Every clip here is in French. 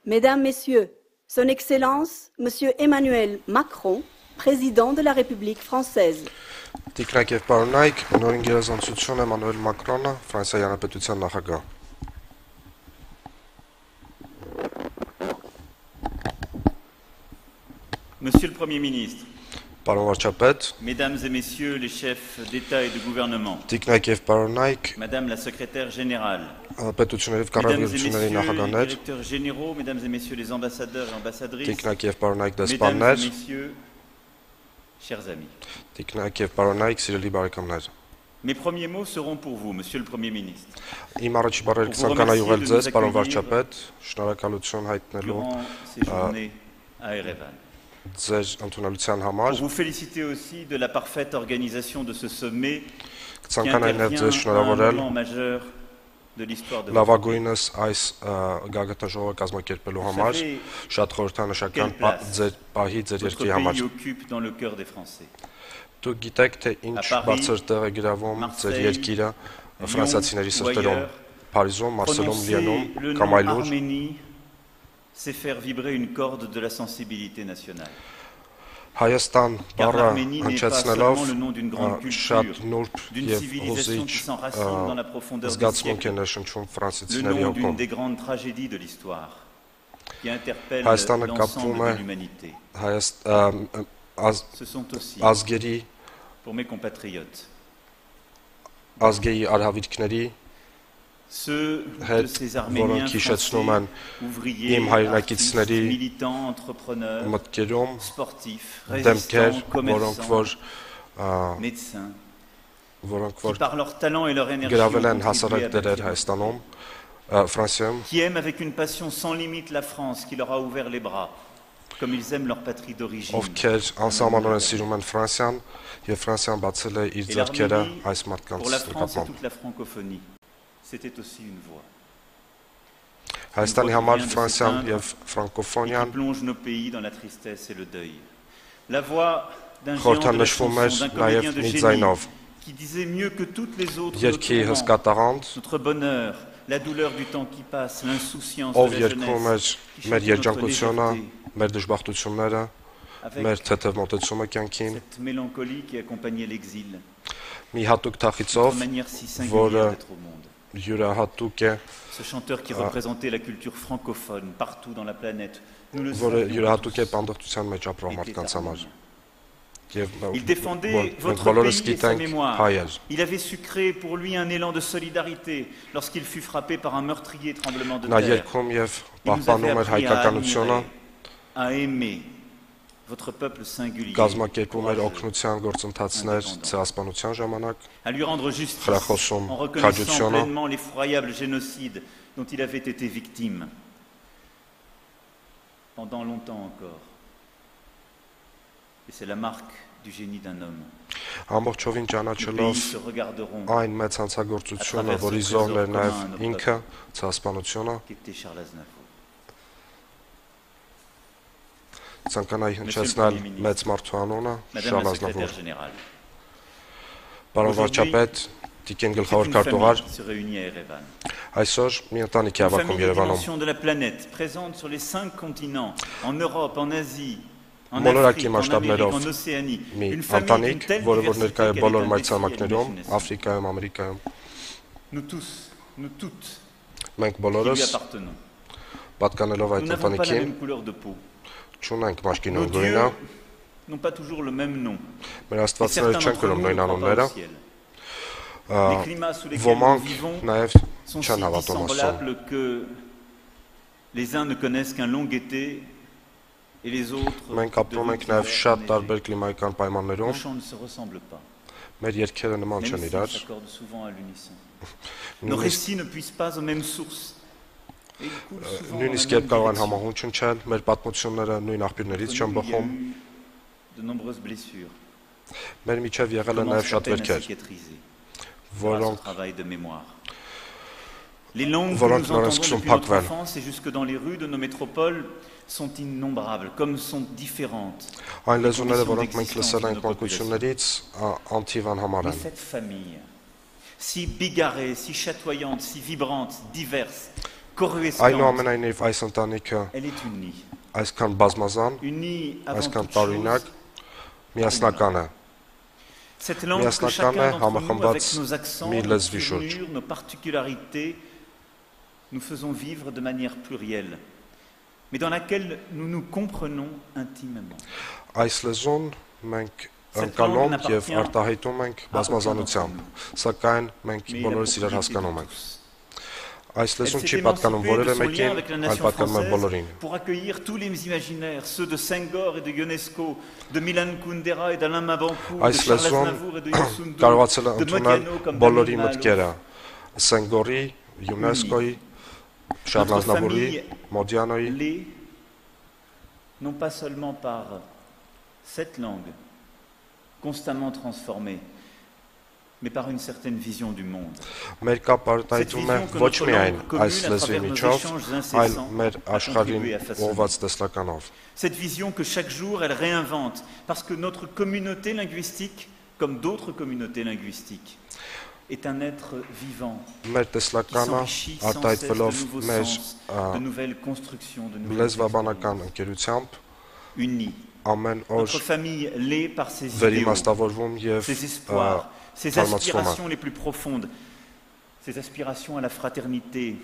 Mesdames, Messieurs, Son Excellence, Monsieur Emmanuel Macron, Président de la République française. Տիկնակ եւ պարոնայք, նորին գերազանցություն Էմանուել Մակրոնը, Ֆրանսիայի Հանրապետության նախագահ։ Monsieur le Premier ministre, Պարոն վարչապետ, Mesdames et Messieurs les chefs d'État et de gouvernement, տիկնակ եւ պարոնայք, Madame la secrétaire générale, պետությունների եւ Mesdames et Messieurs կառավարությունների les նախագահներ, directeurs généraux, Mesdames et Messieurs les ambassadeurs et ambassadrices, տիկնակ եւ պարոնայք Mesdames et դեսպաններ, Messieurs, chers amis. տիկնակ եւ պարոնայք սիրելի բարեկամներ։ Mes premiers mots seront pour vous, Monsieur le Premier ministre, Իմ առաջի բառերը կցանկանայի ուղղել ձեզ, պարոն վարչապետ, շնորհակալություն հայտնելու durant ces journées à Erevan. ձեր ընդունելության համար։ Pour vous féliciter aussi de la parfaite organisation de ce sommet qui Կցանկանայի նաև intervient ձեզ à un շնորհավորել moment majeur de l'histoire de votre pays. լավագույնս այս գագաթնաժողովը կազմակերպելու համար, շատ խորհրդանշական ձեր պահի ձեր Votre երկրի համար։ pays occupe dans le cœur des Français. Դուք գիտեք, թե ինչ բարձր տեղ է գրավում ձեր երկիրը ֆրանսիացիների սրտերում, Փարիզում, Մարսելում, Լիոնում le կամ nom այլուր։ Arménie, c'est faire vibrer une corde de la sensibilité nationale. Հայաստան Car բառը l'Arménie n'est pas հնչեցնելով seulement le nom d'une grande շատ culture, նուրբ d'une եւ civilisation qui հուզիչ s'enracine dans la profondeur des զգացմունք է siècles, ներշնչում le ֆրանսիացիների nom d'une հոգում։ des grandes tragédies de l'histoire qui interpelle Հայաստանը կապվում l'ensemble է de l'humanité. Ce sont aussi, ազգերի pour mes compatriotes, ազգերի արհավիրքների ceux de հետ, ces Arméniens որոնք հիշեցնում français, են ouvriers, իմ artistes, հայրենակիցների militants, entrepreneurs, մտքերում sportifs, դեմքեր, résistants, որոնք commerçants, որ médecins, որոնք qui որ par leur talent et leur énergie գրավել ont են contribué հասարակ à դերեր bâtir notre Հայաստանում, Ֆրանսիայում, qui aiment avec une passion sans limite la France, qui leur a ouvert les bras, comme ils aiment leur patrie d'origine. ովքեր անսահմանորեն սիրում են Ֆրանսիան եւ Ֆրանսիան բացել է իր Et ձեռքերը l'Arménie, այս pour la մարդկանց France et նկատմամբ։ toute la francophonie, c'était aussi une voix Հայաստանի համար Ֆրանսիան եւ ֆրանկոֆոնիան qui plonge nos pays dans la tristesse et le deuil. La voix d'un géant de la խորհրդանշվում էր chanson, d'un նաեւ comédien de մի génie, ձայնով։ qui disait mieux que toutes les autres Երկի notre հսկա moment, տաղանդ, notre bonheur, la douleur du temps qui passe, l'insouciance ով de la երկում jeunesse, էր qui մեր chantait notre երջանկությունը, légèreté, մեր դժբախտությունները, avec մեր թեթև մոտեցումը կյանքին, cette mélancolie qui accompagnait l'exil, մի հատուկ une թախիցով, manière si Voilà. singulière d'être au monde. յուրահատուկ է, Ce chanteur qui représentait la culture francophone partout dans la planète, nous le որը savions յուրահատուկ է tous, բանդրտության մեջ ապրող était մարդկանց համար։ arménien. Եվ Il défendait մենք votre բոլորս pays et sa գիտենք mémoire. հայ էր։ Il avait su créer pour lui un élan de solidarité lorsqu'il fut frappé par un meurtrier tremblement de Նա terre. երկում եւ Il nous avait պահպանում էր appris à հայկականությունը, admirer, à aimer votre peuple singulier, կազմակերպում էր courageux, օգնության գործընթացներ ցեղասպանության ժամանակ, à lui rendre justice Խրախոսում en reconnaissant քաջությունը, pleinement l'effroyable génocide dont il avait été victime pendant longtemps encore. Et c'est la marque du génie d'un homme. ամբողջովին Nos ճանաչելով pays se regarderont այն մեծ հանցագործությունը, որի զոհն էր նաեւ ինքը ցեղասպանությունը, qu'était Charles Aznavour. ցանկանայի հնչեցնել մեծ մարդու անունը Madame Շարլ la Ազնավուր։ secrétaire générale, Պարոն վարչապետ, Տիկին c'est գլխավոր une քարտուղար, famille qui se réunit à Erevan. այսօր մի ընտանիք է Une հավաքում famille de Երևանում։ dimension de la planète, présente sur les 5 continents, en Europe, en Asie, en Մոլորակի Afrique, en Amérique, մասշտաբներով en Océanie. մի Une famille d'une ընտանիք, telle որը որ diversité ներկա է qu'elle բոլոր est un défi à մայրցամաքներում, l'imagination. Աֆրիկայում, Ամերիկայում։ Nous tous, nous toutes, Մենք qui բոլորս lui appartenons. պատկանելով Nous այդ n'avons pas la ընտանիքին même couleur de peau. չունենք մաշկի Nos նույն գույնը, dieux n'ont pas toujours le même nom. մեր Et աստվածները certains չեն d'entre կրում nous նույն ne croient pas անունները, au ciel. Les climats sous lesquels nous ոմանք vivons նաև sont si չեն հավատում Աստծուն։ dissemblables que les uns ne connaissent qu'un long été et les autres Մենք de ապրում ենք rudes նաև hivers շատ enneigés. տարբեր կլիմայական Nos պայմաններում, chants ne se ressemblent pas, մեր երգերը նման même չեն s'ils իրար, s'accordent souvent à l'unisson. Nos նույնիսկ récits ne puissent pas aux mêmes sources. Et ils coulent souvent dans la նույնիսկ même երբ կարող են direction. համահունչ հնչել, մեր պատմությունները նույն աղբյուրներից Entre չեն nous, il y a բխում, eu de nombreuses blessures. մեր միջև եղել են Commence նաև à շատ peine à վերքեր, cicatriser grâce au որոնք travail de mémoire. Les langues que Voilà, nous nous en entendons discussion depuis notre Pâques-Val. enfance et jusque dans les rues de nos métropoles sont innombrables, comme sont différentes. այն լեզուները, conditions որոնք մենք d'existence լսել de ենք nos մանկություններից, անթիվան համար Mais են։ cette famille, si bigarrée, si chatoyante, si vibrante, diverse, Այնուամենայնիվ այս ընտանիքը elle est unie. այսքան բազմազան, Unie avant այսքան toute տարօրինակ, chose. միասնական է։ Cette langue que Միասնական chacun է, d'entre nous, համախմբած avec nos accents, մի nos լեզվի շուրջ։ tournures, nos particularités, nous faisons vivre de manière plurielle, mais dans laquelle nous nous comprenons intimement. Այս լեզուն մենք ընկալում եւ արտահայտում ենք բազմազանությամբ, սակայն մենք բոլորս իրար հասկանում ենք։ Այս լեզուն չի պատկանում որևէ մեկին, այլ պատկանում է բոլորին։ Pour accueillir tous les imaginaires, ceux de Senghor et de Ionesco, de Milan Kundera et d'Alain Mabankou, de Այս Charles լեզուն Aznavour et de Youssou N'Dour, կարողացել է de ընդունել Modiano comme բոլորի Daniel Malov. մտքերը, Սենգորի, ՅՈՒՆԵՍԿՕ-ի, Շարլ Ազնավուրի, Մոդիանոյի, Les, non pas seulement par cette langue constamment transformée, mais par une certaine vision du monde. մեր կապարտայթում է ոչ միայն այս լեզվի միջով, այլ մեր աշխարհին ուղղված տեսլականով։ Cette vision que chaque jour elle réinvente, parce que notre communauté linguistique, comme d'autres communautés linguistiques, est un être vivant, Մեր qui տեսլականը s'enrichit sans cesse de արտահայտվելով nouveaux մեր sens, de nouvelles constructions, de nouvelles լեզվաբանական ընկերությամբ unies. ամեն օր Notre famille l'est par ses idéaux, վերիմաստավորվում եւ ses espoirs, ses թարմացվում է։ aspirations les plus profondes, ses aspirations à la fraternité,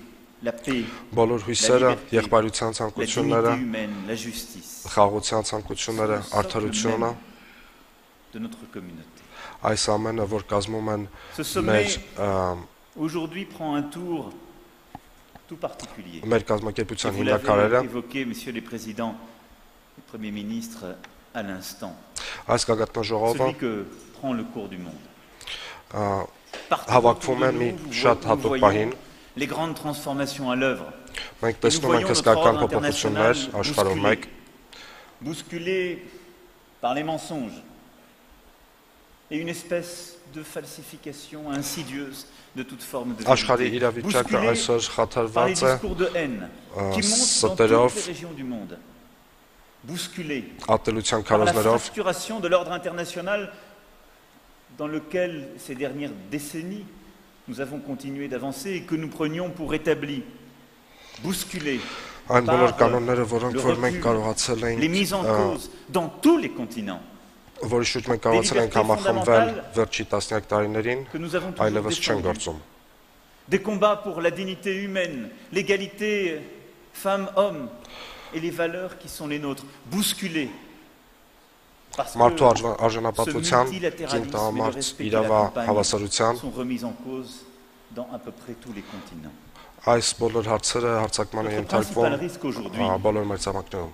la paix, Բոլոր հույսերը, եղբայրության la ցանկությունները, dignité humaine, la justice խաղաղության ցանկությունները, արդարությունը, de notre communauté. այս ամենը, որ կազմում են Ce sommet մեր aujourd'hui prend un tour tout particulier. մեր Et կազմակերպության vous l'avez հիմնաքարերը évoqué, Monsieur le Président, le Premier ministre, à l'instant. այս գագաթնաժողովը Celui que prend le cours du monde. Partout հավաքվում է autour de մի nous, շատ nous հատուկ voyons պահին, les grandes transformations à l'œuvre. մենք Et nous տեսնում voyons ենք notre հսկական ordre փոփոխություններ international աշխարհում մեկ, bousculé par les mensonges et une espèce de falsification insidieuse de toute forme de աշխարհի vérité. իրավիճակը Bousculé այսօր par les խաթարված է discours de haine qui montent dans ստերով, toutes les régions du monde. Bousculé ատելության par la քարոզներով, fracturation de l'ordre international dans lequel ces dernières décennies nous avons continué d'avancer et que nous prenions pour établi. Bousculé այն բոլոր par կանոնները, որոնք le որ մենք recul, կարողացել les mises en ենք, cause dans tous les continents որի շուրջ մենք կարողացել ենք համախմբվել վերջի տասնյակ տարիներին, que nous avons toujours այլևս չեն défendus. գործում։ Des combats pour la dignité humaine, l'égalité femmes-hommes et les valeurs qui sont les nôtres, bousculées. Parce Մարդու que արժանապատվության, ce multilatéralisme et le կինտամարդ respect qui l'accompagne իրավահավասարության, sont remis en cause dans à peu près tous les continents. այս բոլոր հարցերը հարցակման են Notre principal ենթարկվում risque aujourd'hui, բոլոր մեր ցամաքներում։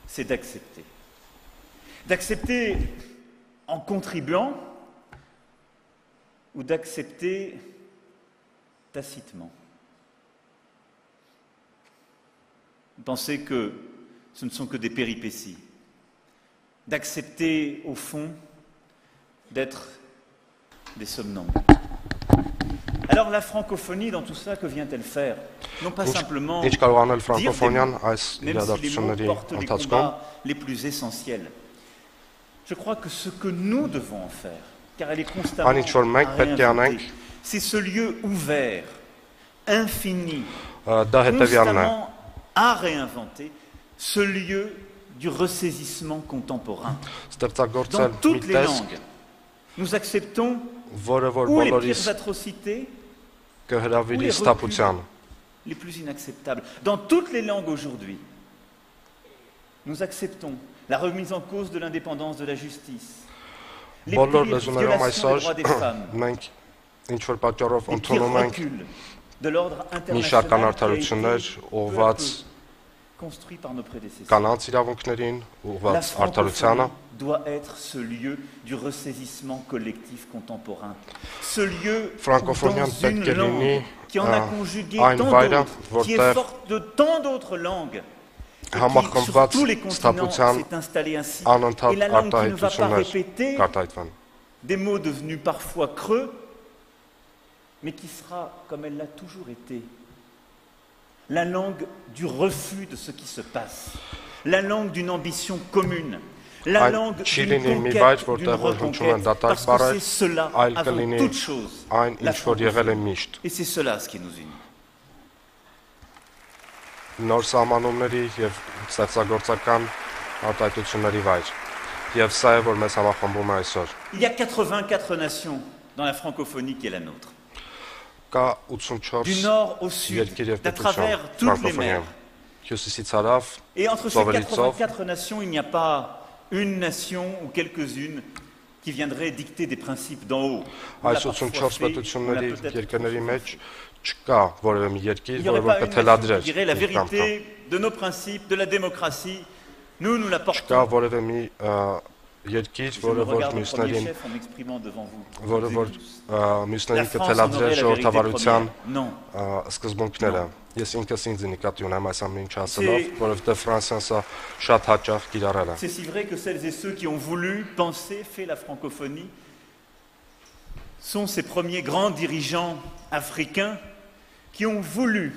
c'est d'accepter. D'accepter en contribuant ou d'accepter tacitement. Penser que ce ne sont que des péripéties. D'accepter, au fond, d'être des somnambules. Alors la francophonie, dans tout ça, que vient-elle faire? Non pas simplement Ինչ կարող անել dire des ֆրանկոֆոնիան mots, այս même si les mots իրադարձությունների portent les ընթացքում, combats les plus essentiels. Je crois que ce que nous devons en faire, car elle est constamment Այն ինչ որ մենք à պետք է réinventer, անենք, c'est ce lieu ouvert, infini, դա հետևյալն է։ constamment à réinventer, ce lieu du ressaisissement contemporain. Dans Ստեղծագործել մի toutes les տեսք, langues, nous acceptons որը որ ou les բոլորիս pires atrocités, կհրավիրի les ստապության, les plus inacceptables. Dans toutes les langues aujourd'hui, nous acceptons la remise en cause de l'indépendance de la justice, les բոլոր pires լեզուներում violations des այսօր droits des femmes, մենք ինչ որ պատճառով les pires ընդունում ենք reculs de l'ordre մի շարքան international qui a արդարություններ été peu à ուղղված peu construit par nos prédécesseurs. կանանց իրավունքներին, La ուղղված արդարությանը, francophonie doit être ce lieu du ressaisissement collectif contemporain. Ce lieu Ֆրանկոֆոնիան dans une պետք է լինի langue qui en a conjugué այն tant վայրը, d'autres, qui est որտեղ forte de tant d'autres langues, et qui sur համախմբված tous les continents ստապության s'est installée ainsi. անընդհատ Et la langue qui ne va pas արտահայտություններ répéter կարտահայտվեն։ des mots devenus parfois creux, mais qui sera, comme elle l'a toujours été, la langue du refus de ce qui se passe, la langue d'une ambition commune, la Այն langue չի d'une լինի մի վայր, conquête, d'une որտեղ որ հնչում են reconquête, դատարկ parce que բառեր, c'est cela, այլ avant կլինի toute chose, այն la ինչ որ եղել է միշտ։ Et c'est cela ce qui nous unit. նոր սահմանումների եւ ստեղծագործական արտահայտությունների վայր։ Եվ սա է, որ մեզ համախմբում է այսօր։ Il y a 84 nations dans la francophonie qui est la nôtre. Կա 84 Du nord au sud, երկիր եւ d'à travers toutes les mers. Հյուսիսից հարավ, Et entre ces ծովերից ծով, 84 nations, il n'y a pas une nation ou quelques-unes qui viendraient dicter des principes d'en haut. On l'a այս parfois 84 fait, on l'a պետությունների peut-être երկրների parfois մեջ fait. չկա որևէ մի Il երկիր, n'y որը aurait pas որ une կթելադրեր nation qui dirait la իր կամքը։ vérité de nos principes, de la démocratie. Nous la Չկա portons. որևէ մի երկիր, Je որը me որ regarde au premier մյուսներին, chef en m'exprimant devant vous. որը Vous որ êtes tous. La մյուսներին France en կթելադրեր aurait la vérité ժողովրդավարության première. Non. սկզբունքները։ Ես ինքս ինձ նկատի ունեմ այս ամեն ինչ ասելով, որովհետև Ֆրանսիան սա շատ հաճախ կիրառել է։ C'est si vrai que celles et ceux qui ont voulu, pensé, fait la francophonie sont ces premiers grands dirigeants africains qui ont voulu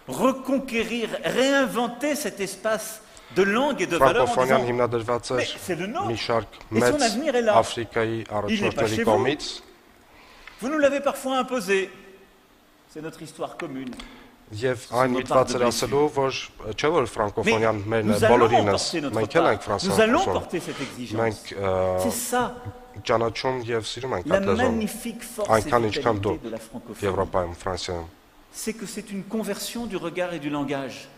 reconquérir, réinventer cet espace de langue et de valeur en Ֆրանկոֆոնիան disant հիմնադրված Mais էր c'est le nôtre. մի շարք Et son մեծ avenir est là. Աֆրիկայի առաջնորդների chez կողմից, vous nous l'avez parfois imposé. C'est notre histoire commune. եւ այն միտված էր ասելու, որ չէ որ ֆրանկոֆոնիան մերն է Nous allons բոլորինս, porter notre մենք էլ ենք part. Nous allons ֆրանսիան, porter cette exigence. մենք C'est ça, ճանաչում եւ սիրում ենք la այդ լեզուն, magnifique force et այնքան ինչքան դու vitalité de la francophonie. Եվրոպայում, Ֆրանսիայում։ C'est que c'est une conversion du regard et du langage.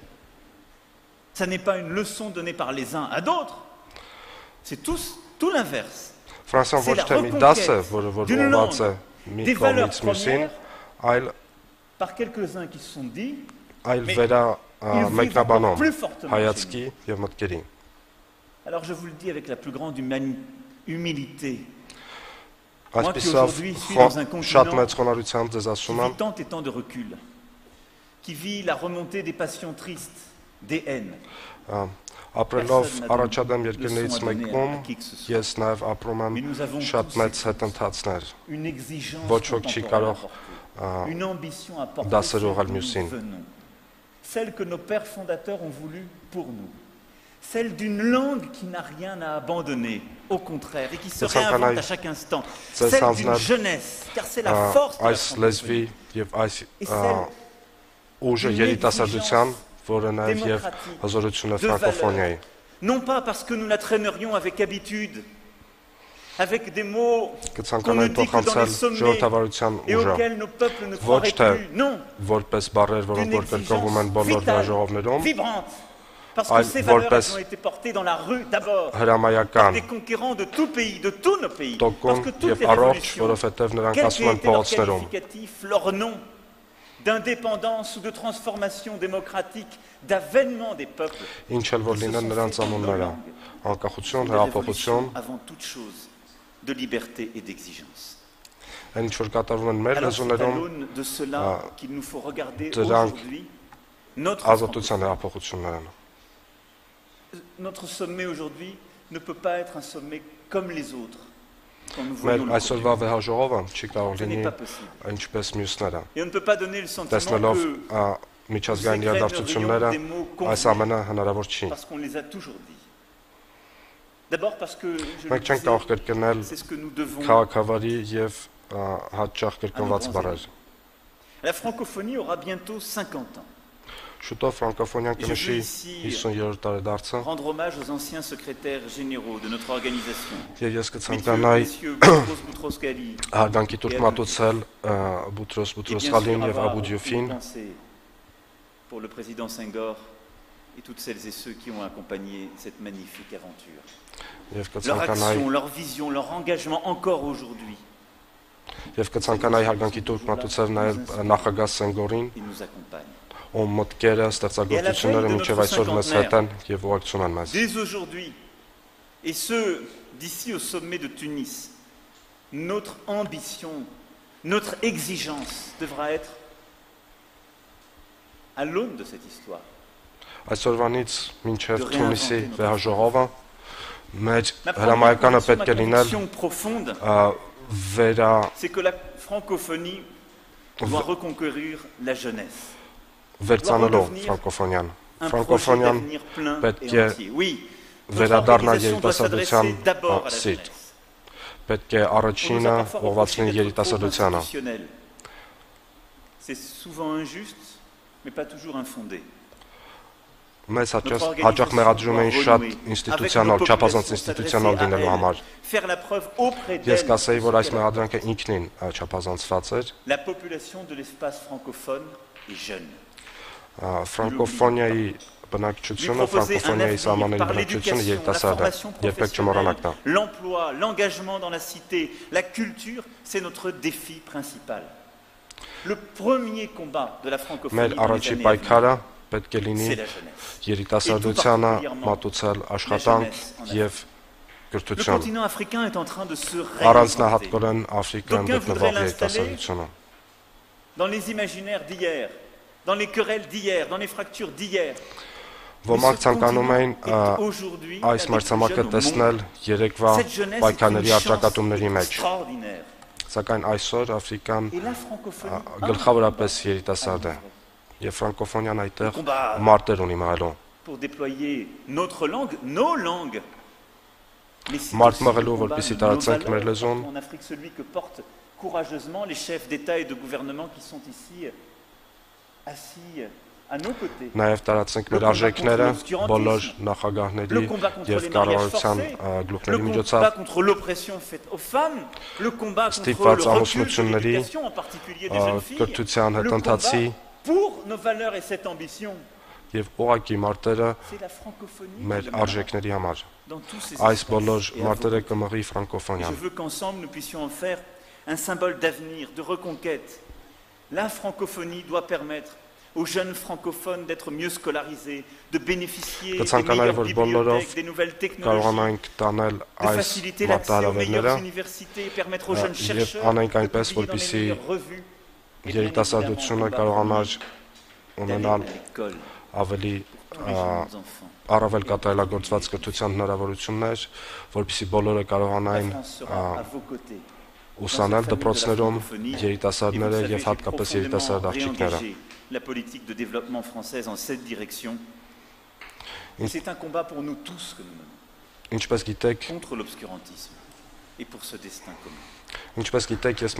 Ça n'est pas une leçon donnée par les uns à d'autres. C'est tout l'inverse. Ֆրանսիան C'est ոչ la թե մի դաս է, reconquête որը որ d'une ուղղված է langue, մի des valeurs կողմից մյուսին, premières այլ par quelques-uns qui se sont dit Mais վերա ils vivent մեկնաբանում plus fortement հայացքի եւ մտքերի։ Alors je vous le dis avec la plus grande humilité. Այսպիսով aujourd'hui suis dans un շատ continent մեծ խոնարհությամբ ձեզ Qui ասում եմ, vit tant et tant de recul, qui vit la remontée des passions tristes, des haines. ապրելով Personne n'a առաջադեմ donné երկրներից leçon à donner մեկում, à qui que ce soit. ես նաև ապրում Mais եմ nous avons շատ tous մեծ cette հետընթացներ, Une exigence Ոչ ոք չի contemporaine կարող, à porter, une ambition à porter դասեր celle ուղղել d'où nous մյուսին։ venons, celle que nos pères fondateurs ont voulu pour nous, celle d'une langue qui n'a rien à abandonner, au contraire, et qui se C'est ça qu'on réinvente a- à chaque instant, c'est celle ça d'une qu'on a- jeunesse, car c'est la force de la այս լեզվի francophonie. եւ այս Et celle ուժը d'une երիտասարդության, որը նաև եւ démocratique, հզորությունը de ֆրանկոֆոնիայի։ Non pas parce que nous la traînerions avec habitude, avec des mots qu'on nous Կցանկանայի dit que dans փոխանցել les sommets ժողովրդավարության et ուժը, auxquels nos peuples ne Ոչ croiraient թե plus. Non, որպես բարեր, որոնք d'une որ կրկնվում են exigence բոլոր vitale, ժողովներում, vibrante. Parce que Այլ ces valeurs որպես elles ont été portées dans la rue d'abord, par հրամայական des conquérants de tout pays, de tous nos pays. տոկուն Parce que toutes եւ les առողջ, révolutions, որովհետեւ նրանք quel ասում են qu'ait été leur փողոցներում։ qualificatif, leur nom d'indépendance ou de transformation démocratique, d'avènement des peuples, Ինչ էլ որ qui se լինեն sont նրանց faits dans nos անունները, langues. անկախություն, de հեղափոխություն, révolution avant toute chose, de liberté et d'exigence. այն ինչ որ կատարվում են մեր Alors c'est à լեզուներում, l'aune de cela qu'il nous faut regarder դրանք aujourd'hui notre ազատության հեղափոխություններն։ Notre sommet aujourd'hui ne peut pas être un sommet comme les autres. Quand nous Մեր voyons le այսօրվա continent. վեհաժողովը չի կարող Ce n'est լինի pas possible. ինչպես մյուսները։ Et on ne peut pas donner le sentiment Տեսնելով que միջազգային իրադարձությունները, այս ամենը հնարավոր չի։ parce qu'on les a toujours dit. D'abord parce que je le Մենք չենք կարող disais, կրկնել c'est ce que nous devons. քաղաքավարի եւ հաճախ կրկնված Անու բառեր։ La francophonie aura bientôt 50 ans. Շուտով ֆրանկոֆոնիան Je veux կնշի ici 50-րդ տարեդարձը rendre hommage aux anciens secrétaires généraux de notre organisation. եւ ես կցանկանայի Messieurs Boutros Boutros-Ghali հարգանքի տուրք մատուցել Բուտրոս et bien Բուտրոսխալին sûr եւ avoir Աբու une Դիոֆին pensée pour le président Senghor et toutes celles et ceux qui ont accompagné cette magnifique aventure. եւ Leur կցանկանայի action, leur vision, leur engagement encore aujourd'hui, եւ կցանկանայի հարգանքի տուրք մատուցել նաեւ նախագահ Սենգորին, ils nous accompagnent. ում մտքերը, ստեղծագործությունները մինչև այսօր մեզ հետ են եւ ուղեկցում են մեզ։ Dès aujourd'hui, et ce, d'ici au sommet de Tunis, notre ambition, notre exigence devra être à l'aune de cette histoire. Այսօրվանից մինչև De Թունիսի réinventer notre վեհաժողովը մեր Ma հրամայականը conviction, պետք է ma լինել conviction profonde, վերա c'est que la francophonie doit reconquérir la jeunesse. վերցանելով ֆրանկոֆոնիան։ Un projet Ֆրանկոֆոնիան d'avenir plein պետք et է entier. Oui, notre վերադառնա organisation doit երիտասարդության s'adresser d'abord à la սիտ։ jeunesse. Պետք է On nous առաջինը a parfois ուղղված reproché լինի d'être trop երիտասարդությանը։ institutionnel. C'est souvent injuste, mais pas toujours infondé. Մեզ հաճախ մեղադրում էին շատ ինստիտուցիոնալ, չափազանց ինստիտուցիոնալ լինելու համար։ Ես կասեի, որ այս մեղադրանքը ինքնին չափազանցված էր։ Ֆրանկոֆոնիայի բնակչությունը, ֆրանկոֆոնիայի սահմանների բնակչությունը երիտասարդ է, երբեք չմոռանաք դա։ L'emploi, l'engagement dans la cité, la culture, c'est notre défi principal. Le premier combat de la francophonie dans les années à venir, պետք է լինի երիտասարդությանը մատուցել աշխատանք եւ կրթություն։ Առանձնահատկորեն Աֆրիկայում գտնվող երիտասարդությունը։ Dans les imaginaires d'hier, dans les querelles d'hier, dans les fractures d'hier. Ոմանք ցանկանում էին այս մրցանակը տեսնել երեկվա պայքարների առճակատումների մեջ։ Սակայն այսօր Աֆրիկան գլխավորապես երիտասարդ է։ Եվ ֆրանկոֆոնիան այդտեղ մարտեր ունի մղելու։ Մարդ մղելու, որպեսզի տարածենք մեր լեզուն։ Նաև տարածենք մեր արժեքները բոլոր նախագահների և կառավարության գլուխների միջոցով, ստիպված ամուսնությունների, կրթության հետընթացի և ուղղակի մարտերը մեր արժեքների համար։ Այս բոլոր մարտերը կմղի ֆրանկոֆոնիան։ La francophonie doit permettre aux jeunes francophones d'être mieux scolarisés, de bénéficier des meilleures bibliothèques, des nouvelles technologies, de faciliter l'accès aux meilleures universités et permettre aux jeunes chercheurs de publier dans les meilleures revues. Երիտասարդությունը կարողանար ունենալ ավելի առավել կատարելագործված կրթության հնարավորություններ, որպեսզի բոլորը կարողանային ուսանել դպրոցներում երիտասարդները եւ հատկապես երիտասարդ աղջիկները։ La politique de développement française en cette direction. C'est un combat pour nous tous que nous menons. Contre l'obscurantisme et pour ce destin commun. Ինչպես գիտեք, ես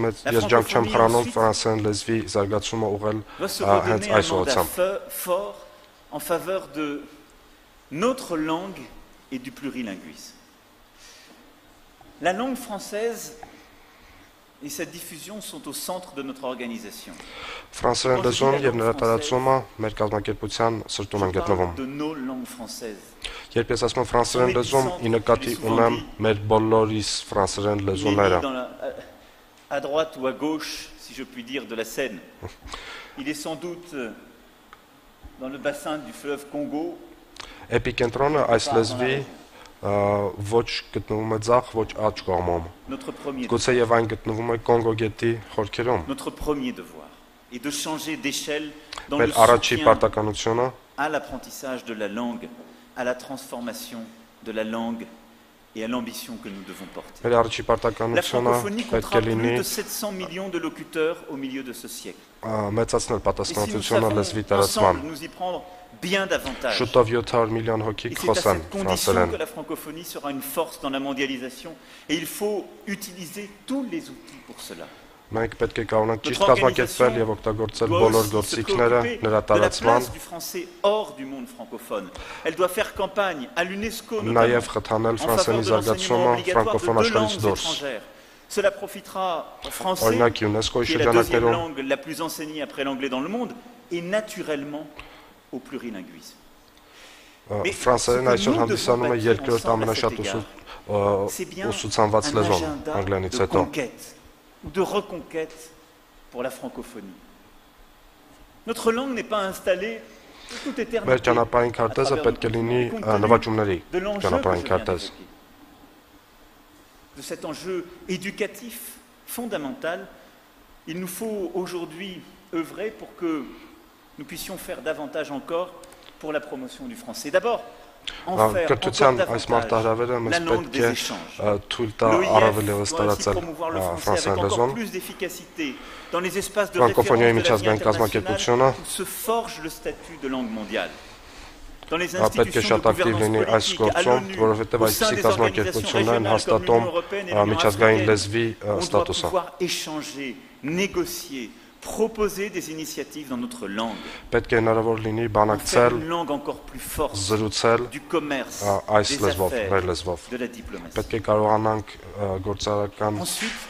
ջանք չեմ խրանում ֆրանսերեն լեզվի զարգացումը ուղղել հենց այս ուղղությամբ։ Fort en faveur de notre langue et du plurilinguisme. La langue française et sa diffusion sont au centre de notre organisation. Ֆրանսերեն լեզուն եւ նրա տարածումը մեր կազմակերպության սրտում են գտնվում։ Երբ ես ասում եմ ֆրանսերեն լեզուն, ի նկատի ունեմ մեր բոլորիս ֆրանսերեն լեզուները։ À droite ou à gauche, si je puis dire, de la Seine. Il est sans doute dans le bassin du fleuve Congo. Էպիկենտրոնը այս լեզվի ոչ գտնվում է ձախ, ոչ աջ կողմում։ Գուցե եւ այն գտնվում է Կոնգո գետի խորքերում։ Notre premier devoir est de changer d'échelle dans le soutien à l'apprentissage de la langue, à la transformation de la langue et à l'ambition que nous devons porter. La francophonie comptera plus de 700 millions de locuteurs au milieu de ce siècle. Et si nous savons ensemble nous y prendre bien davantage, et c'est à cette condition que la francophonie sera une force dans la mondialisation, et il faut utiliser tous les outils pour cela. Մենք պետք է կարողանանք ճիշտ կազմակերպել եւ օգտագործել բոլոր գործիքները նրա տարածման, նաեւ խթանել ֆրանսերենի զարգացումը ֆրանկոֆոն աշխարհից դուրս։ Օրինակ ՅՈՒՆԵՍԿՕ-ի շրջանակներում la plus enseignée après l'anglais dans le monde et naturellement au plurilinguisme. Ֆրանսերեն այսօր հանդիսանում է երկրորդ ամենաշատ ուսուցանված լեզուն անգլերենից հետո։ De reconquête pour la francophonie. Notre langue n'est pas installée toute éternité. De cet enjeu éducatif fondamental, il nous faut aujourd'hui œuvrer pour que nous puissions faire davantage encore pour la promotion du français. D'abord, Կրթության այս մարտահրավերը մեզ պետք է թույլ տա առավել ևս տարածել ֆրանսերեն լեզուն։ Ֆրանկոֆոնիայի միջազգային կազմակերպությունը պետք է շատ ակտիվ լինի այս գործում, որովհետև այսպիսի կազմակերպություններ են հաստատում միջազգային լեզվի ստատուսը։ proposer des initiatives dans notre langue. Պետք է հնարավոր լինի En faire բանակցել, une langue encore plus forte զրուցել du commerce, այս des լեզվով, մեր affaires, լեզվով։ de la diplomatie. Պետք է կարողանանք գործարարական Ensuite,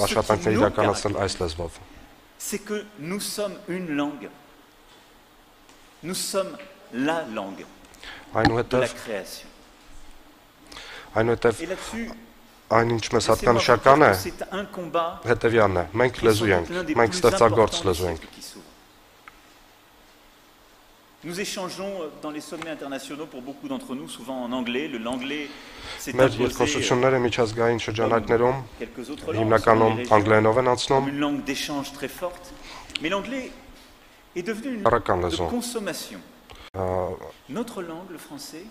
աշխատանքներ nous իրականացնել այս լեզվով։ c'est que nous sommes une langue. Nous sommes la langue de la Այնուհետև création. այնուհետև Et là-dessus, այն ինչ մեզ laissez-moi vous հատկանշական dire է, que c'est un combat հետևյալն է։ Մենք qui est լեզու sans ենք, doute l'un des մենք plus ստեղծագործ importants des լեզու ենք։ siècles qui s'ouvrent. Nous échangeons dans les sommets internationaux, pour beaucoup d'entre nous, souvent en anglais. L'anglais s'est Մեր imposé երկխոսությունները միջազգային շրջանակներում quelques autres langues, հիմնականում selon les régions, անգլերենով են comme անցնում, une langue d'échange très forte. Mais l'anglais est devenu une Arakan langue de lezon. consommation. Notre langue, le français,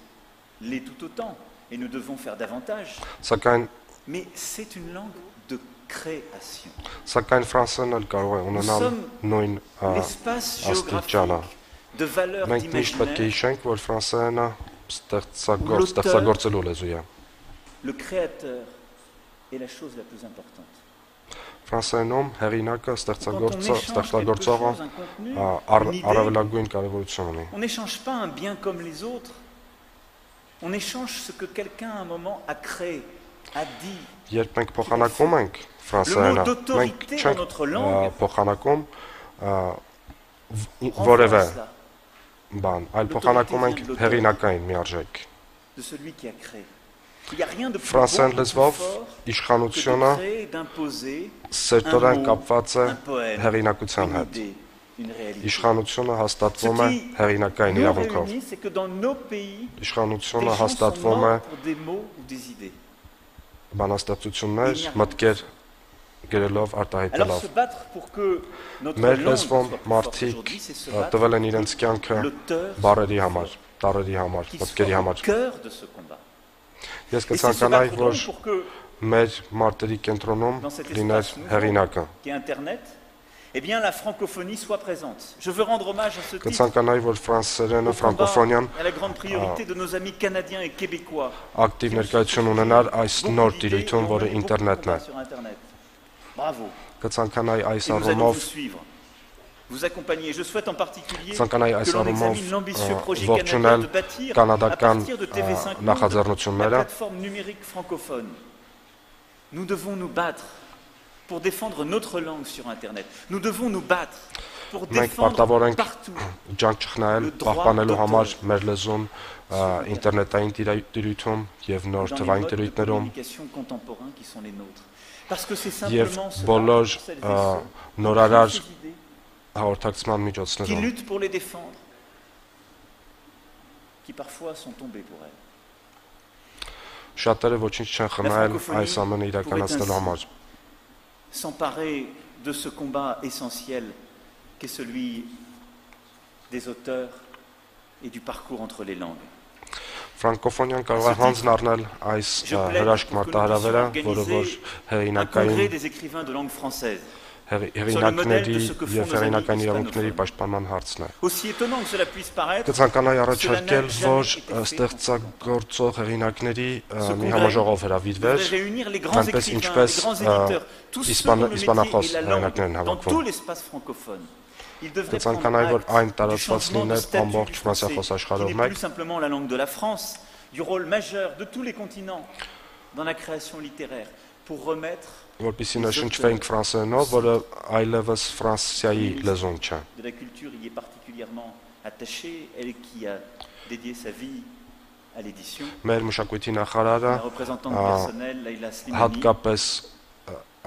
l'est tout autant. Et nous devons faire davantage. սակայն Mais c'est une langue de création. սակայն ֆրանսերն էլ կարող է ունենալ նույն L'espace աստիճանը։ géographique de valeur Մենք միշտ պետք է d'imaginaire, հիշենք, որ ֆրանսերենը ստեղծագործելու լեզու է։ le créateur est la chose la plus importante. Ֆրանսերենում հեղինակը, Quand on échange quelque ստեղծագործողը chose, un contenu, une idée, առավելագույն կարևորություն ունի։ on n'échange pas un bien comme les autres. On échange ce que quelqu'un à un moment a créé, a dit. Երբ մենք փոխանակում ենք ֆրանսերենը, մենք չենք փոխանակում որևէ Renvoie cela բան, այլ փոխանակում ենք հեղինակային միարժեք։ de celui qui a créé. Il n'y a rien de plus Ֆրանսերեն beau, de plus լեզվով fort que իշխանությունը de créer, d'imposer սերտորեն un mot, կապված է un poème, հեղինակության une հետ։ idée, une réalité. Իշխանությունը Ce հաստատվում է qui հեղինակային nous իրավունքով։ réunit, c'est que dans nos pays, des Իշխանությունը gens sont հաստատվում է morts pour des mots ou des idées. բանաստեղծություններ, մտքեր գրելով, Alors արտահայտելով։ se battre pour que notre Մեր langue soit լեզվում plus forte մարդիկ aujourd'hui, c'est se battre տվել են իրենց կյանքը l'auteur բարերի համար, տարերի համար, qui մտքերի soit au համար։ cœur de ce combat. Ես Et c'est se կցանկանայի, battre որ donc pour que մեր մարտերի կենտրոնում dans cet լիներ espace nouveau հեղինակը։ qui est Internet, eh bien la francophonie soit présente. Je veux rendre hommage à ce titre Կցանկանայի, որ ֆրանսերենը, au combat, ֆրանկոֆոնիան à la grande priorité de nos amis canadiens et québécois. ակտիվ ներկայություն ունենար այս նոր տիրույթում, որը ինտերնետն է։ Sur Internet. Bravo. Կցանկանայի այս Et nous allons առումով, vous suivre, vous accompagner. Je souhaite en particulier ցանկանայի այս que l'on առումով examine l'ambitieux projet canadien ողջունել de bâtir à կանադական partir de TV5 Monde, la նախաձեռնությունները։ plateforme numérique francophone. Nous devons nous battre pour défendre notre langue sur Internet. Nous devons nous battre pour Մենք défendre պարտավոր ենք partout ջանք չխնայել, պահպանելու համար մեր լեզուն ինտերնետային տիրույթում եւ նոր dans les թվային modes de տիրույթներում communication contemporains qui sont les nôtres. Parce que c'est եւ simplement cela, բոլոր pour celles et ceux նորարար qui ont ces idées, հաղորդակցման qui միջոցներում։ luttent pour les défendre, qui parfois sont tombés pour elles. Շատերը ոչինչ չեն խնայել այս ամենը իրականացնելու համար։ S'emparer de ce combat essentiel qu'est celui des auteurs et du parcours entre les langues. Ֆրանկոֆոնիան կարող է հանձն առնել այս հրաշք մարտահրավերը, որը որ Un հեղինակային congrès des écrivains de langue française. հեղինակների եւ հեղինակային իրավունքների պաշտպանման հարցն է։ Aussi étonnant que cela puisse paraître, Կցանկանայի առաջարկել, որ ստեղծագործող հեղինակների մի համաժողով հրավիրվեր, devrait réunir les grands այնպես écrivains, ինչպես les grands éditeurs, tous ceux dont le métier իսպանախոս est la langue, հեղինակներն dans tout հավաքվում։ l'espace francophone. Il devrait Կցանկանայի, որ prendre այն acte du տարածված changement de լիներ statut ամբողջ du français, ֆրանսիախոս qui աշխարհով n'est մեկ, plus simplement la langue de la France, du rôle majeur de tous les continents dans la création littéraire, pour remettre որպեսզի նշնչվենք ֆրանսերենով, որը այլևս Ֆրանսիայի լեզուն չէ։ de la culture y est particulièrement attachée, elle qui a dédié sa vie à l'édition. Մեր մշակույթի նախարարը La représentante personnelle, Leïla Slimani, հատկապես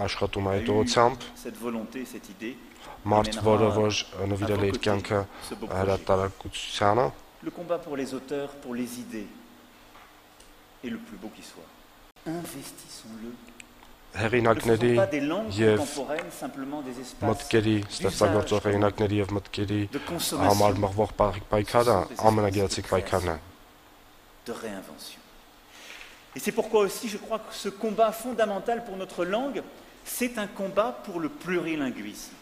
աշխատում է a այդ eu ուղղությամբ, cette volonté, cette idée. մարդ, որը որ նվիրել է իր կյանքը հրատարակությանը, Le combat pour les auteurs, pour les idées, est le plus beau qui soit. Investissons-le. Ne հեղինակների faisons pas des langues եւ contemporaines simplement des espaces մտքերի, ստեղծագործող հեղինակների եւ մտքերի de համար consommation, մղվող պայքարը ամենագեղեցիկ պայքարն է։ de réinvention. Et c'est pourquoi aussi je crois que ce combat fondamental pour notre langue, c'est un combat pour le plurilinguisme.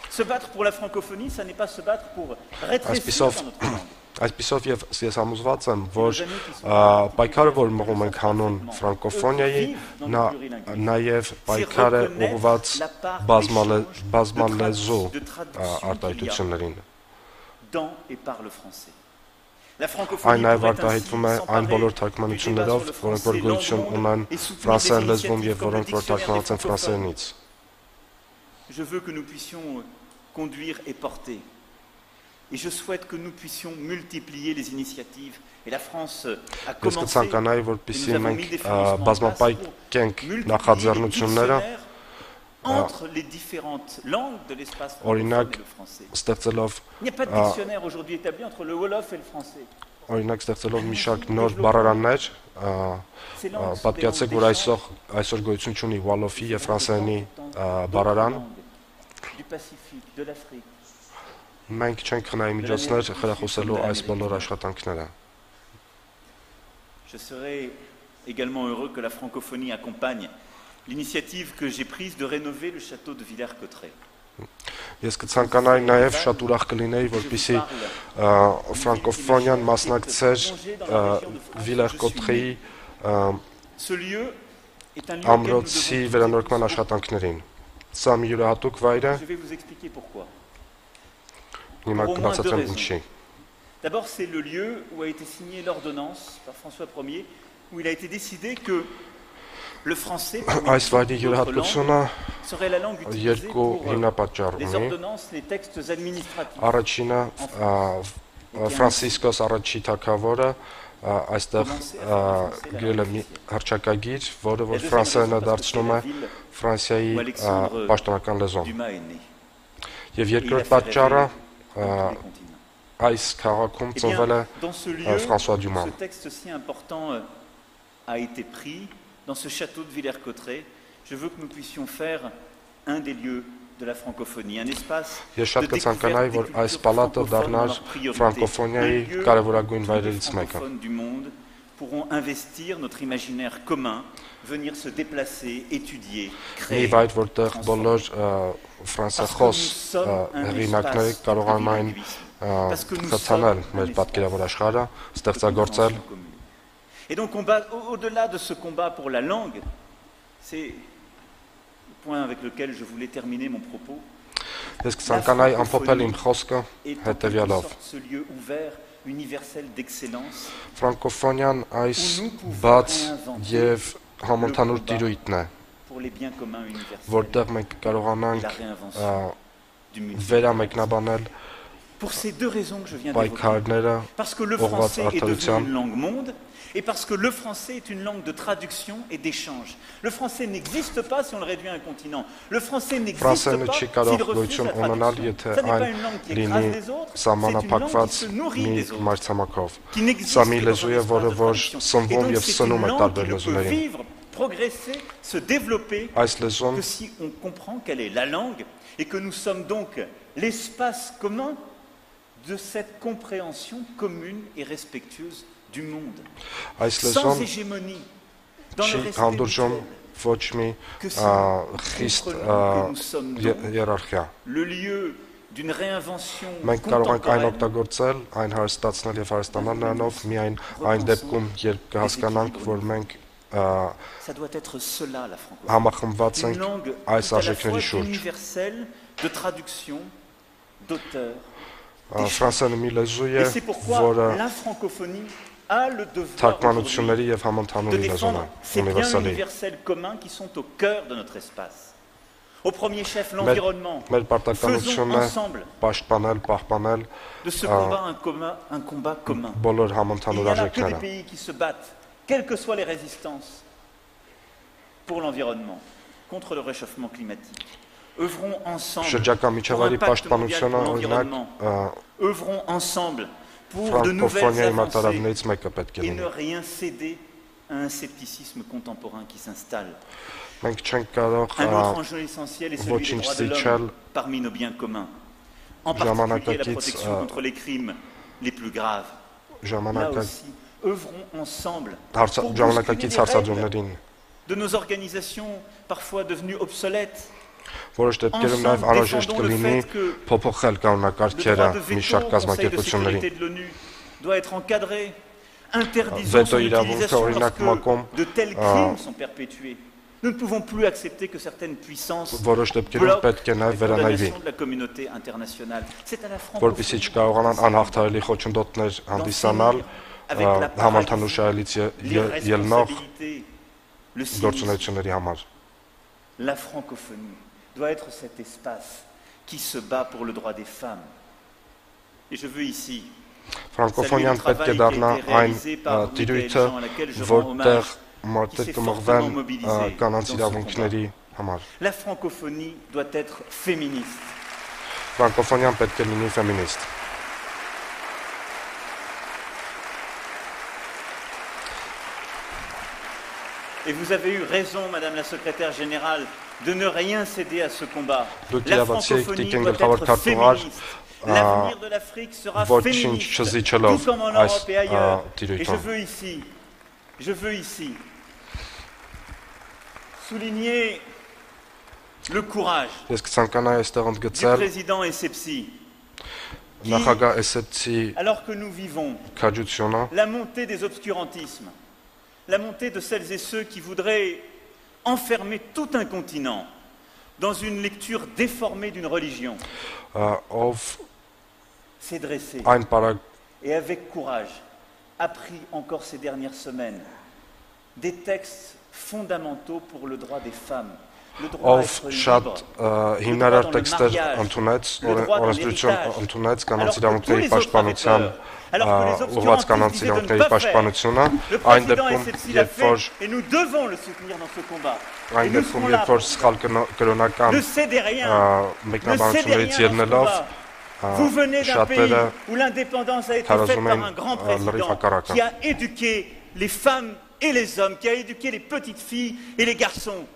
Se battre pour la francophonie, ça n'est pas se battre pour rétrécir dans notre langue. Այսպիսով ես համոզված եմ, որ պայքարը, որ մղում ենք հանուն ֆրանկոֆոնիայի, նաև պայքար է ուղղված բազմալեզու արտահայտություններին։ Այն նաև արտահայտվում է այն բոլոր թարգմանություններով, որոնք որ գոյություն ունեն ֆրանսերեն լեզվում և որոնք որ թարգմանված են ֆրանսերենից։ Je veux que nous puissions conduire et porter. Et je souhaite que nous puissions multiplier les initiatives. Et la France a commencé. Entre les différentes langues de l'espace francophone et le français. Il n'y a pas de dictionnaire aujourd'hui établi entre le Wolof et le français. Օրինակ ստեղծելով մի շարք նոր բառարաններ, պատկերացրեք, որ այսօր գոյություն չունի Wolof-ի եւ ֆրանսերենի բառարան։ Մենք չենք խնայի միջոցներ խրախուսելու այս բոլոր աշխատանքները։ Je serais également heureux que la francophonie accompagne l'initiative que j'ai prise de rénover le château de Villers-Cotterêts. Ես կցանկանայի նաև շատ ուրախ կլինեի, որպեսզի ֆրանկոֆոնիան մասնակցեր Վիլեր-Կոտրեի ամրոցի վերանորոգման աշխատանքներին։ Սա մի յուրահատուկ վայր է։ Հիմա կբացատրեմ ինչի։ D'abord, c'est le lieu où a été signée l'ordonnance par François Ier, où il a été décidé que le français serait la langue utilisée pour les ordonnances, les textes administratifs. Առաջինը Ֆրանցիսկոս առաջի թագավորը այստեղ գրել է մի հռչակագիր, որը որ ֆրանսերենը դարձնում է Ֆրանսիայի պաշտոնական լեզուն։ Եւ երկրորդ պատճառը այս քաղաքում ծնվել է Ֆրանսուଆ Դյուման։ Ce texte si important a été pris dans ce château de Villers-Cotterêts. Je veux que nous puissions faire un des lieux de la francophonie, un espace de découverte des cultures francophones dans leur priorité. Un lieu où les francophones du monde pourront investir notre imaginaire commun, venir se déplacer, étudier, créer, transformer. Et donc, au-delà de ce combat pour la langue, c'est le point avec lequel je voulais terminer mon propos. La francophonie est en sorte ce lieu ouvert, universel d'excellence, Ֆրանկոֆոնիան այս բաց եւ համընդհանուր տիրույթն է, որտեղ մենք կարողանանք վերամեկնաբանել պայքարները ուղղված արդարության, et parce que le français est une langue de traduction et d'échange. Le français n'existe pas si on le réduit à un continent. Le français n'existe pas s'il refuse la traduction. Ce n'est pas une langue qui écrase les autres, c'est une langue qui se nourrit des autres, qui n'existe que dans l'espace de traduction. Et donc c'est une langue qui ne peut vivre, progresser, se développer que si on comprend quelle est la langue et que nous sommes donc l'espace commun de cette compréhension commune et respectueuse du monde, sans hégémonie, dans le respect que nous sommes le lieu d'une réinvention contemporaine. Ça doit être cela la francophonie, une langue à la fois universelle, de traduction, d'auteur. Et c'est pourquoi la francophonie a le devoir de défendre ces biens universels communs qui sont au cœur de notre espace. Au premier chef, l'environnement. Faisons ensemble de ce combat un combat commun. Il n'y a que des pays qui se battent, quelles que soient les résistances, pour l'environnement, contre le réchauffement climatique. Œuvrons ensemble pour un pacte mondial pour l'environnement. Œuvrons ensemble pour de nouvelles avancées et ne rien céder à un scepticisme contemporain qui s'installe. Un autre enjeu essentiel est celui des droits de l'homme parmi nos biens communs, en particulier la protection contre les crimes les plus graves. Là aussi, œuvrons ensemble pour bousculer les règles de nos organisations parfois devenues obsolètes. Որոշ դեպքերում նաև անհրաժեշտ կլինի փոփոխել կանոնակարգերը մի շարք կազմակերպությունների։ doit être encadré, interdisant son utilisation lorsque de tels crimes sont perpétués. Nous ne pouvons plus accepter que certaines puissances bloquent l'organisation de la communauté internationale. C'est à la francophonie le cynisme. La francophonie doit être cet espace qui se bat pour le droit des femmes. Et je veux ici saluer le travail qui a été réalisé par Michael Jean, à laquelle je rends hommage, qui s'est fortement mobilisé dans ce combat. La francophonie doit être féministe. Et vous avez eu raison, Madame la Secrétaire Générale, de ne rien céder à ce combat. La francophonie doit être féministe. L'avenir de l'Afrique sera féministe, tout comme en Europe et ailleurs. Et je veux ici souligner le courage du président Essebsi, qui, alors que nous vivons la montée des obscurantismes, la montée de celles et ceux qui voudraient enfermer tout un continent dans une lecture déformée d'une religion, s'est dressé et avec courage a pris encore ces dernières semaines des textes fondamentaux pour le droit des femmes, le droit à être libre, le droit dans le mariage, le droit dans l'héritage, alors que tous les autres avaient peur. Alors que les obscurantistes disaient de ne pas faire, le président Essebsi l'a fait et nous devons le soutenir dans ce combat. Et nous serons là pour cela. Ne cédez rien, ne cédez rien dans ce combat. Vous venez d'un pays où l'indépendance a été faite par un grand président qui a éduqué les femmes et les hommes, qui a éduqué les petites filles et les garçons.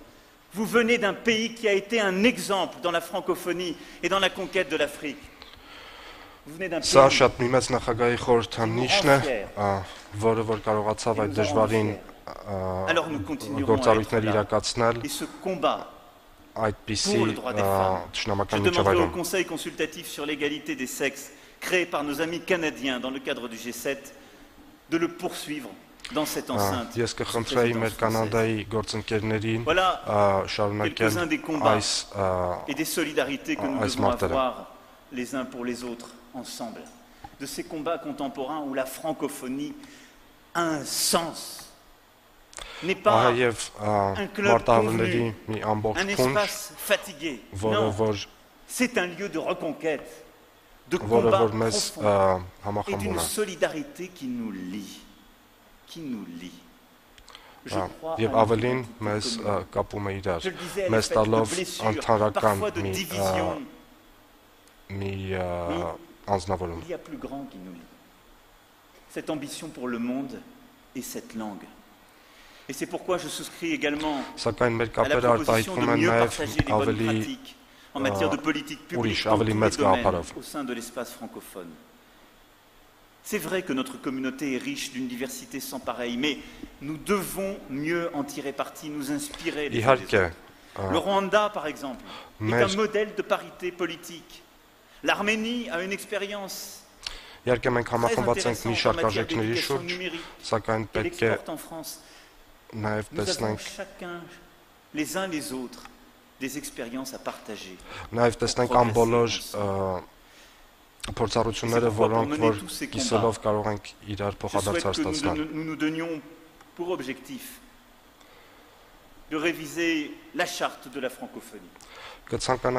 Vous venez d'un pays qui a été un exemple dans la francophonie et dans la conquête de l'Afrique. Vous venez d'un pays alors nous continuerons à être là. Et ce combat pour le droit des femmes, je demanderai au Conseil consultatif sur l'égalité des sexes, créé par nos amis canadiens dans le cadre du G7, de le poursuivre dans cette enceinte. Voilà quelques-uns des combats et des solidarités que nous devons avoir les uns pour les autres ensemble. De ces combats contemporains où la francophonie a un sens. N'est pas un club convenu, un espace fatigué. Non, c'est un lieu de reconquête, de combat profond et d'une solidarité qui nous lie. Qui nous lie. Je crois à je le disais, elle est faite de blessures, parfois de divisions. Il y a plus grand qui nous lie. Cette ambition pour le monde et cette langue. Et c'est pourquoi je souscris également à la proposition de mieux partager les bonnes pratiques en matière de politique publique dans tous les domaines au sein de l'espace francophone. C'est vrai que notre communauté est riche d'une diversité sans pareille, mais nous devons mieux en tirer parti, nous inspirer les uns des autres. Le Rwanda, par exemple, est un modèle de parité politique. L'Arménie a une expérience très intéressante en matière d'éducation numérique qu'elle exporte en France. Nous avons chacun, les uns les autres, des expériences à partager. Je souhaite que nous nous donnions pour objectif de réviser la charte de la francophonie. Un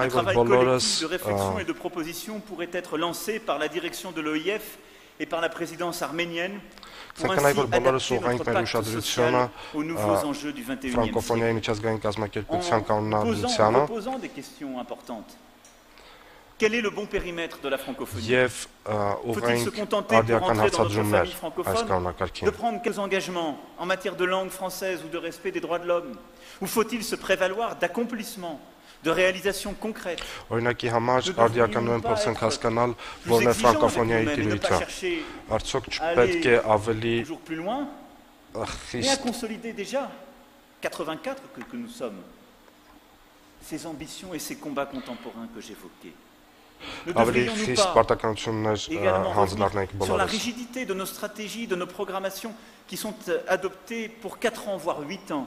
travail collectif de réflexion et de proposition pourrait être lancé par la direction de l'OIF et par la présidence arménienne pour ainsi adapter notre pacte social aux nouveaux enjeux du XXIe siècle. En posant des questions importantes. Quel est le bon périmètre de la francophonie? Faut-il se contenter pour rentrer dans notre famille francophone de prendre quelques engagements en matière de langue française ou de respect des droits de l'homme? Ou faut-il se prévaloir d'accomplissements, de réalisations concrètes? Ne devrions-nous pas être plus exigeants avec nous-mêmes et ne pas chercher à aller toujours plus loin, mais à consolider déjà 84 que nous sommes, ces ambitions et ces combats contemporains que j'évoquais. Ne Ավելի devrions-nous խիստ pas պարտականություններ également հանձնարնենք revenir sur la բոլորս։ rigidité de nos stratégies, de nos programmations qui sont adoptées pour 4 ans, voire 8 ans?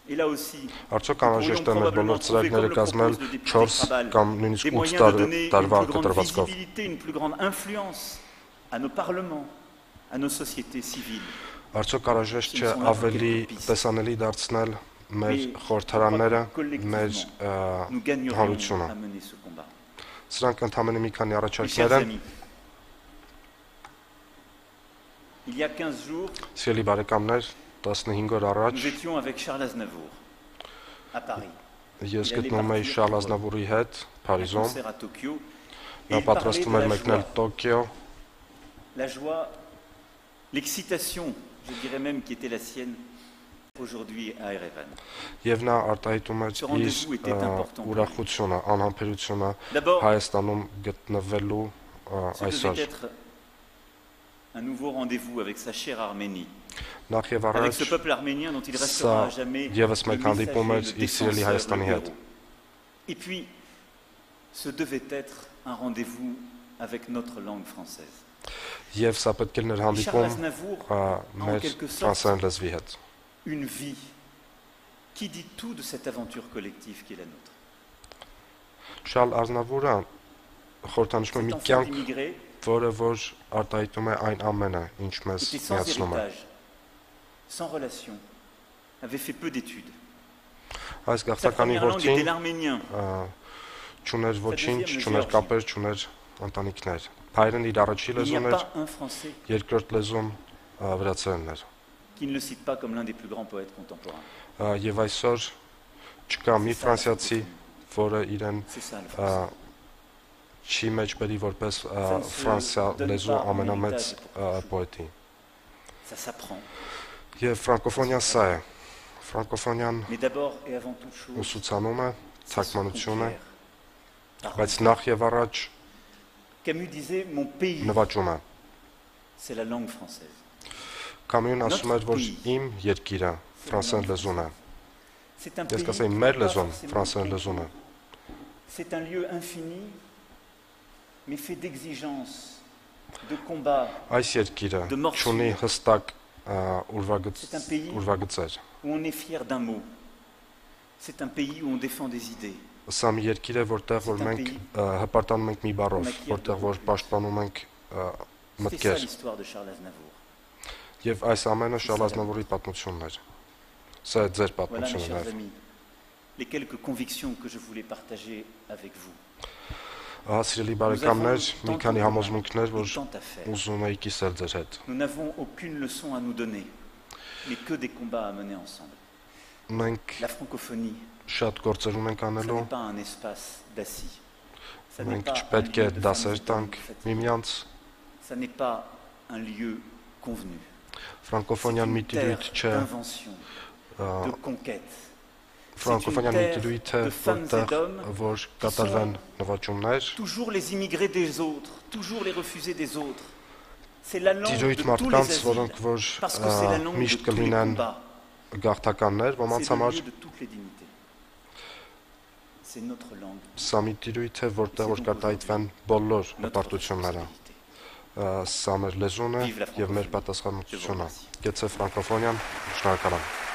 Et là aussi, Արդյոք անհրաժեշտ է մեր բոլոր ծրագրերը կազմել 4 կամ նույնիսկ des 8 moyens de donner une տարվա plus grande կտրվածքով։ visibilité, une plus grande influence à nos parlements, à nos sociétés civiles. Արդյոք անհրաժեշտ չէ ավելի տեսանելի դարձնել մեր խորհրդարանները, մեր Nous gagnerions հանրությունը։ à mener ce combat. Սրանք ընդհանրապես մի քանի Mes առաջարկներ chers են։ amis, il y a 15 jours, Սիրելի բարեկամներ, 15 օր առաջ nous étions avec Charles Aznavour à Paris. ես գտնում էի Շարլ Ազնավուրի հետ Un Փարիզում, concert à Tokyo. Et նա il parlait պատրաստում de էր la մեկնել joie, Տոկիո, la joie, l'excitation, je dirais même, qui était la sienne aujourd'hui à Erevan. եւ նա արտահայտում էր Ce rendez-vous իր était important pour lui. ուրախությունը, անհամբերությունը D'abord, Հայաստանում գտնվելու ce այսօր։ devait être un nouveau rendez-vous avec sa chère Arménie, Նախ եւ avec առաջ ce peuple arménien dont il restera à սա jamais եւս le մեկ հանդիպում էր messager, le իր սիրելի défenseur, Հայաստանի le հետ։ héros. Et puis, ce devait être un rendez-vous avec notre langue française. Եվ սա պետք է լիներ Et Charles հանդիպում Aznavour, մեր quelque sorte, ֆրանսերեն լեզվի հետ։ une vie qui dit tout de cette aventure collective qui est la nôtre. Շարլ Ազնավուրը խորհրդանշում է մի Cet enfant կյանք, d'immigrés որը որ արտահայտում է այն ամենը, ինչ մեզ était sans միացնում է։ héritage, sans relation, avait fait peu d'études. Այս Sa գաղթականի première langue était որդին l'arménien. չուներ ոչինչ, deuxième, le չուներ géorgien. կապեր, չուներ ընտանիքներ։ Հայրն իր առաջի Il n'y a լեզուն էր, pas un Français երկրորդ լեզուն վրացերենն էր։ qui ne le cite pas comme l'un des plus grands poètes contemporains. Եվ այսօր չկա մի ֆրանսիացի, որը իրեն C'est ça le français. չի մեջբերի որպես ֆրանսիա լեզու ամենամեծ պոետի։ Ça s'apprend. Եվ ֆրանկոֆոնիան սա է։ Ֆրանկոֆոնիան Mais d'abord et avant toute chose, ուսուցանում է, ça se թարգմանություն է, conquiert. բայց նախ եւ առաջ Camus disait mon pays, նվաճում է։ c'est la langue française. Կամյուն ասում էր, որ իմ երկիրը ֆրանսերեն լեզուն է։ C'est un Ես pays կասեի qui մեր n'est pas լեզուն forcément ֆրանսերեն petit. լեզուն է։ C'est un lieu infini, mais fait d'exigences, de combats, Այս երկիրը De morsure. ունի հստակ C'est un pays- ուրվագծեր։ où on est fier d'un mot. C'est un pays où on défend des idées. Սա մի երկիր է, որտեղ որ C'est un մենք pays հպարտանում ենք մի բառով, qu'on acquiert որտեղ որ beaucoup plus. պաշտպանում ենք C'est ça մտքեր։ l'histoire de Charles Aznavour. Եվ այս ամենը Շարլ Ազնավուրի պատմությունն էր։ Սա է ձեր Voilà, mes պատմությունը։ chers amis, les quelques convictions que je voulais partager avec vous. Ահա սիրելի բարեկամներ, մի քանի համոզմունքներ, որ Et tant à faire. ուզում էի կիսել ձեր հետ։ Nous n'avons aucune leçon à nous donner, mais que des combats à mener ensemble. Մենք La francophonie, շատ գործեր ունենք ce անելու, n'est pas un espace d'assis. Ça n'est մենք pas un չպետք է lieu de դասեր famille տանք fatiguée. միմյանց։ Ça n'est pas un lieu convenu. Ֆրանկոֆոնիան մի C'est une տիրույթ terre չէ, d'invention, de conquête. ֆրանկոֆոնիան մի տիրույթ է, de femmes et որտեղ d'hommes որ կատարվեն նվաճումներ, Toujours les immigrés des autres, toujours les refusés des autres. C'est la langue տիրույթ de tous les մարդկանց, asiles, որոնք որ parce que c'est la langue de միշտ tous les կլինեն combats. գաղթականներ, ոմանց C'est le համար lieu de toutes les dignités. C'est notre langue, սա մի տիրույթ է, որտեղ որ կարտահայտվեն բոլոր notre հպարտությունները։ responsabilité. Սա մեր լեզուն է Vive la եւ մեր francophonie. պատասխանատվությունը։ Je vous remercie. Գեցե ֆրանկոֆոնիան, շնորհակալ եմ։